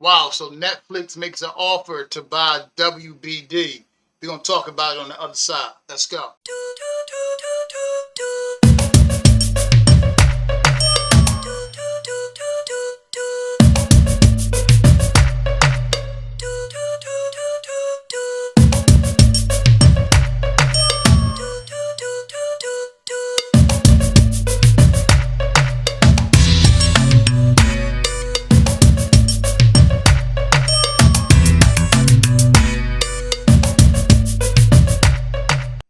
Wow, so Netflix makes an offer to buy WBD. We're going to talk about it on the other side. Let's go.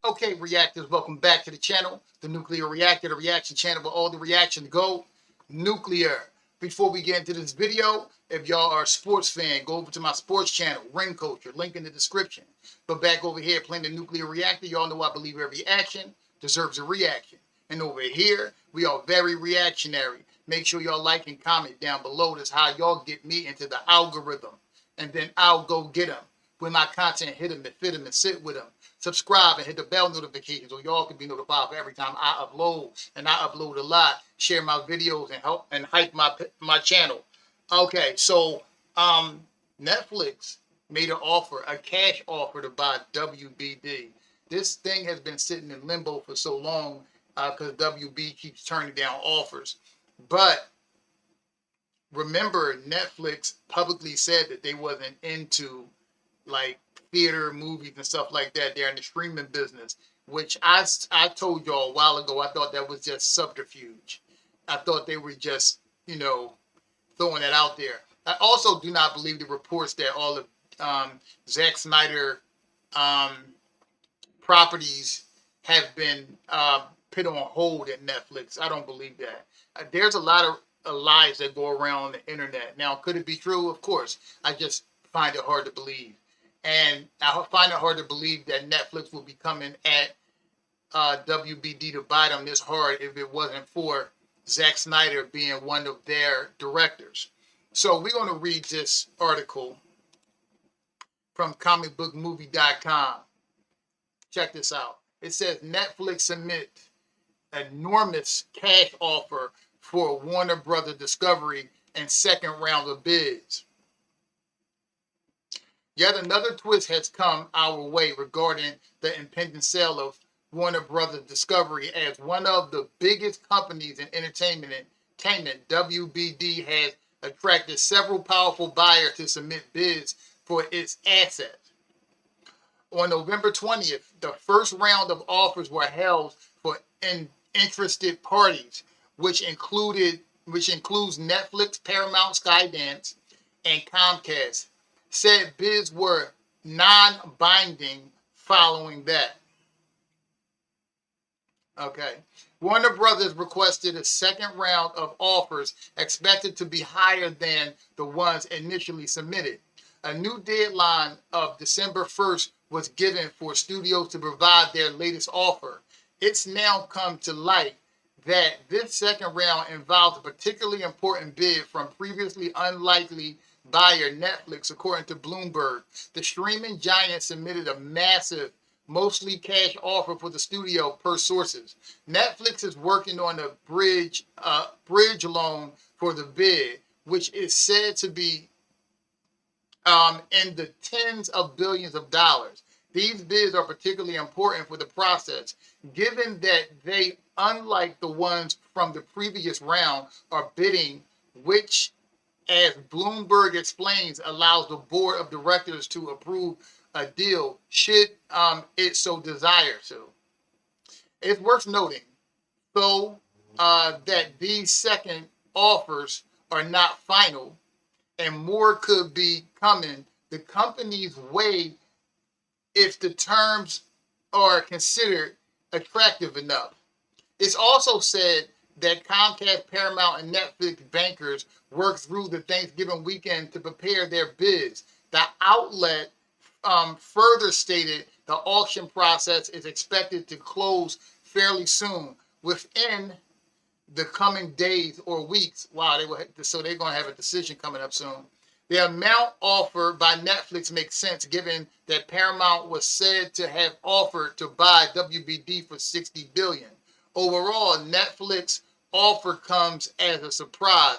Okay, reactors, welcome back to the channel, the Nuclear Reactor, the reaction channel where all the reactions go nuclear. Before we get into this video, if y'all are a sports fan, go over to my sports channel, Ring Culture, link in the description. But back over here playing the Nuclear Reactor, y'all know I believe every action deserves a reaction. And over here, we are very reactionary. Make sure y'all like and comment down below. That's how y'all get me into the algorithm. And then I'll go get them. When my content hit them and fit them and sit with them. Subscribe and hit the bell notification so y'all can be notified for every time I upload. And I upload a lot. Share my videos and help and hype my channel. Okay, so Netflix made an offer, a cash offer to buy WBD. This thing has been sitting in limbo for so long because WB keeps turning down offers. But remember, Netflix publicly said that they wasn't into like theater, movies, and stuff like that. They're in the streaming business, which I told y'all a while ago. I thought that was just subterfuge. I thought they were just, throwing that out there. I also do not believe the reports that all of Zack Snyder properties have been put on hold at Netflix. I don't believe that. There's a lot of lies that go around on the internet. Now, could it be true? Of course. I just find it hard to believe. And I find it hard to believe that Netflix will be coming at WBD to buy them this hard if it wasn't for Zack Snyder being one of their directors. So we're going to read this article from comicbookmovie.com. Check this out. It says Netflix submit enormous cash offer for Warner Brothers Discovery and second round of bids. Yet another twist has come our way regarding the impending sale of Warner Brothers Discovery. As one of the biggest companies in entertainment, WBD has attracted several powerful buyers to submit bids for its assets. On November 20th, the first round of offers were held for interested parties, which includes Netflix, Paramount, Skydance, and Comcast. Said bids were non-binding following that. Okay. Warner Brothers requested a second round of offers expected to be higher than the ones initially submitted. A new deadline of December 1st was given for studios to provide their latest offer. It's now come to light that this second round involves a particularly important bid from previously unlikely buyer Netflix, according to Bloomberg. The streaming giant submitted a massive, mostly cash offer for the studio, per sources. Netflix is working on a bridge loan for the bid, which is said to be in the tens of billions of dollars. These bids are particularly important for the process, given that they, unlike the ones from the previous round, are bidding, which, as Bloomberg explains, allows the board of directors to approve a deal should it so desire to. It's worth noting, though, that these second offers are not final and more could be coming. The companies weigh if the terms are considered attractive enough. It's also said that Comcast, Paramount, and Netflix bankers worked through the Thanksgiving weekend to prepare their bids. The outlet further stated the auction process is expected to close fairly soon, within the coming days or weeks. Wow, so they're going to have a decision coming up soon. The amount offered by Netflix makes sense, given that Paramount was said to have offered to buy WBD for $60 billion. Overall, Netflix offer comes as a surprise.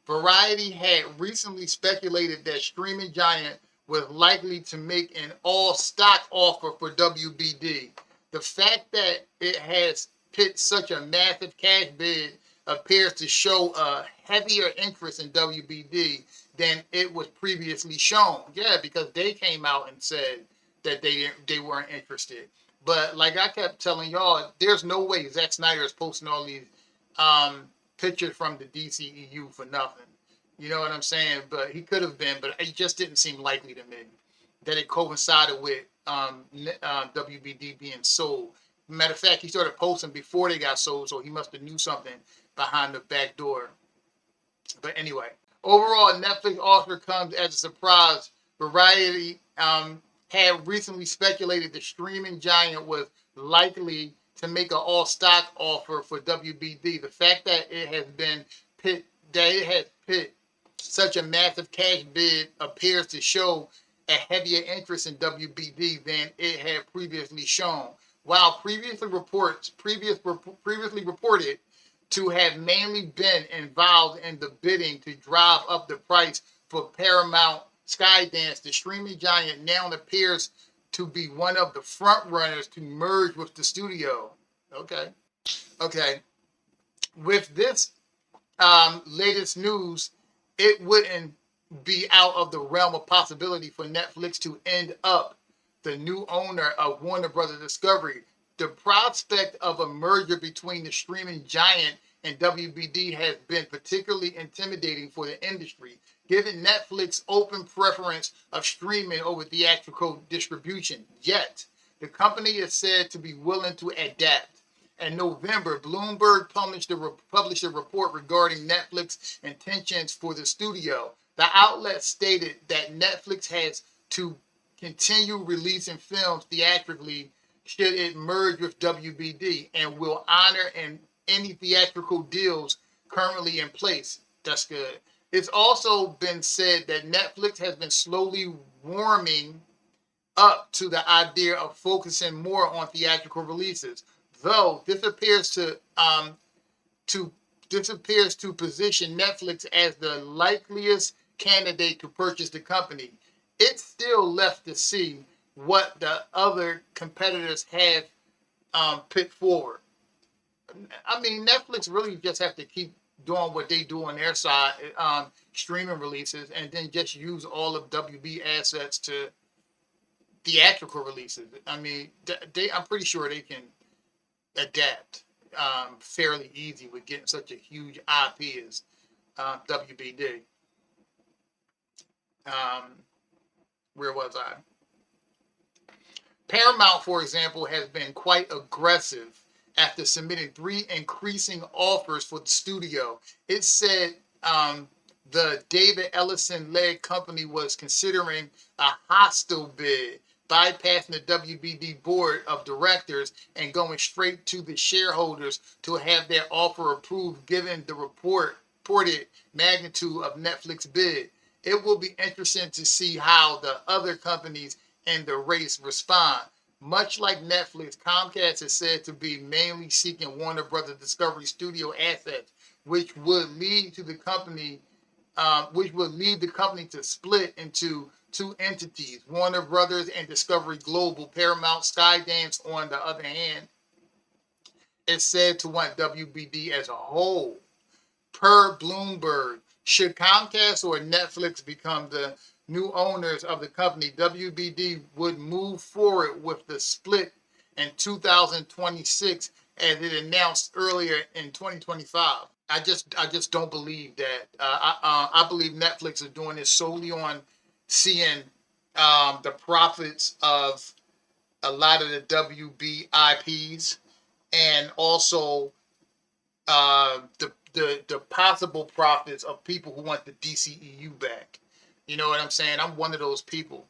Variety had recently speculated that streaming giant was likely to make an all-stock offer for WBD. The fact that it has put such a massive cash bid appears to show a heavier interest in WBD than it was previously shown. Yeah, because they came out and said that they weren't interested. But like I kept telling y'all, there's no way Zack Snyder is posting all these um, pictures from the DCEU for nothing. You know what I'm saying? But he could have been, but it just didn't seem likely to me that it coincided with WBD being sold. Matter of fact, he started posting before they got sold, so he must have knew something behind the back door. But anyway, overall, Netflix offer comes as a surprise. Variety had recently speculated the streaming giant was likely to make an all-stock offer for WBD. The fact that it has been pit that it has pit such a massive cash bid appears to show a heavier interest in WBD than it had previously shown. While previously reported to have mainly been involved in the bidding to drive up the price for Paramount Skydance, the streaming giant now appears to be one of the front runners to merge with the studio. Okay. Okay. With this latest news, it wouldn't be out of the realm of possibility for Netflix to end up the new owner of Warner Brothers Discovery. The prospect of a merger between the streaming giant and WBD has been particularly intimidating for the industry, given Netflix's open preference of streaming over theatrical distribution. Yet, the company is said to be willing to adapt. In November, Bloomberg published a report regarding Netflix's intentions for the studio. The outlet stated that Netflix has to continue releasing films theatrically should it merge with WBD and will honor any theatrical deals currently in place. That's good. It's also been said that Netflix has been slowly warming up to the idea of focusing more on theatrical releases. Though to this appears to position Netflix as the likeliest candidate to purchase the company, it's still left to see what the other competitors have put forward. I mean, Netflix really just have to keep doing what they do on their side, streaming releases, and then just use all of WB assets to theatrical releases. I mean, I'm pretty sure they can adapt fairly easy with getting such a huge IP as WBD. Where was I? Paramount, for example, has been quite aggressive after submitting 3 increasing offers for the studio. It said the David Ellison-led company was considering a hostile bid, bypassing the WBD board of directors and going straight to the shareholders to have their offer approved, given the reported magnitude of Netflix bid. It will be interesting to see how the other companies in the race respond. Much like Netflix, Comcast is said to be mainly seeking Warner Brothers Discovery Studio assets, which would lead the company to split into 2 entities: Warner Brothers and Discovery Global. Paramount Skydance, on the other hand, is said to want WBD as a whole. Per Bloomberg, should Comcast or Netflix become the new owners of the company, WBD would move forward with the split in 2026, as it announced earlier in 2025. I just don't believe that. I believe Netflix is doing this solely on seeing the profits of a lot of the WB IPs, and also the possible profits of people who want the DCEU back. You know what I'm saying? I'm one of those people.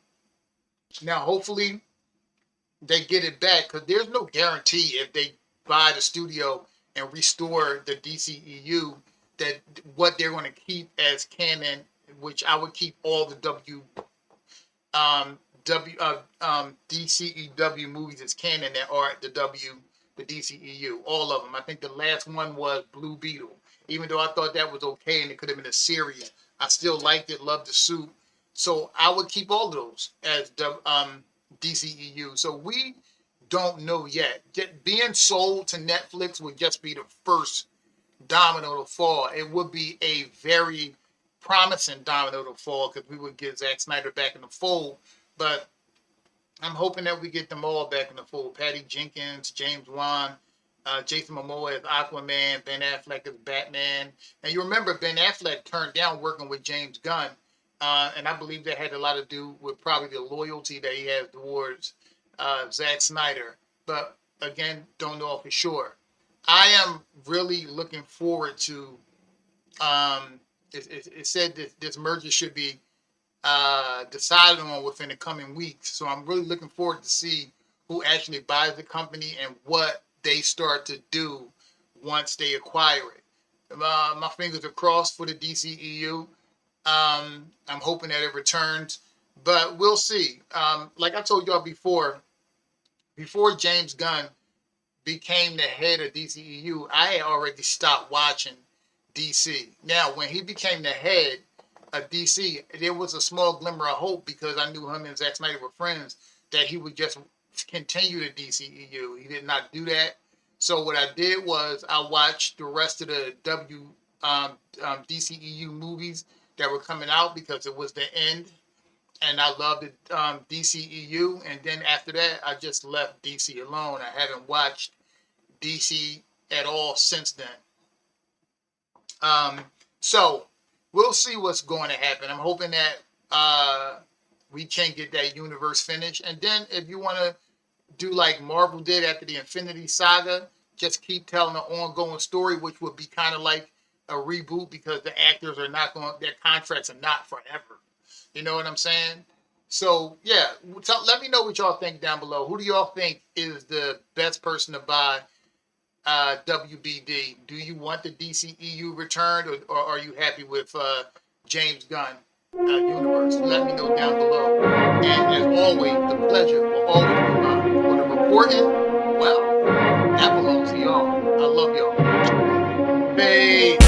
Now, hopefully, they get it back, because there's no guarantee if they buy the studio and restore the DCEU that what they're going to keep as canon, which I would keep all the DCEW movies as canon that are the DCEU, all of them. I think the last one was Blue Beetle, even though I thought that was okay and it could have been a series. I still liked it, loved the suit. So I would keep all of those as the DCEU. So we don't know yet. Being sold to Netflix would just be the first domino to fall. It would be a very promising domino to fall because we would get Zack Snyder back in the fold. But I'm hoping that we get them all back in the fold. Patty Jenkins, James Wan, Jason Momoa as Aquaman, Ben Affleck as Batman. And you remember Ben Affleck turned down working with James Gunn. And I believe that had a lot to do with probably the loyalty that he has towards Zack Snyder. But again, don't know for sure. I am really looking forward to. It said that this merger should be decided on within the coming weeks. So I'm really looking forward to see who actually buys the company and what they start to do once they acquire it. My fingers are crossed for the DCEU. I'm hoping that it returns, but we'll see. Like I told y'all before James Gunn became the head of DCEU, I had already stopped watching DC. Now, when he became the head of DC, there was a small glimmer of hope because I knew him and Zack Snyder were friends that he would just continue the DCEU. He did not do that. So what I did was I watched the rest of the DCEU movies that were coming out because it was the end, and I loved the DCEU. And then after that, I just left DC alone. I haven't watched DC at all since then. So we'll see what's going to happen. I'm hoping that we can get that universe finished. And then if you want to do like Marvel did after the Infinity Saga, just keep telling an ongoing story, which would be kind of like a reboot because the actors are not going, their contracts are not forever. You know what I'm saying? So yeah, let me know what y'all think down below. Who do y'all think is the best person to buy WBD? Do you want the DCEU returned, or are you happy with James Gunn universe? Let me know down below. And as always, the pleasure will always be mine. For the reporting, well, that belongs to y'all. I love y'all. Peace.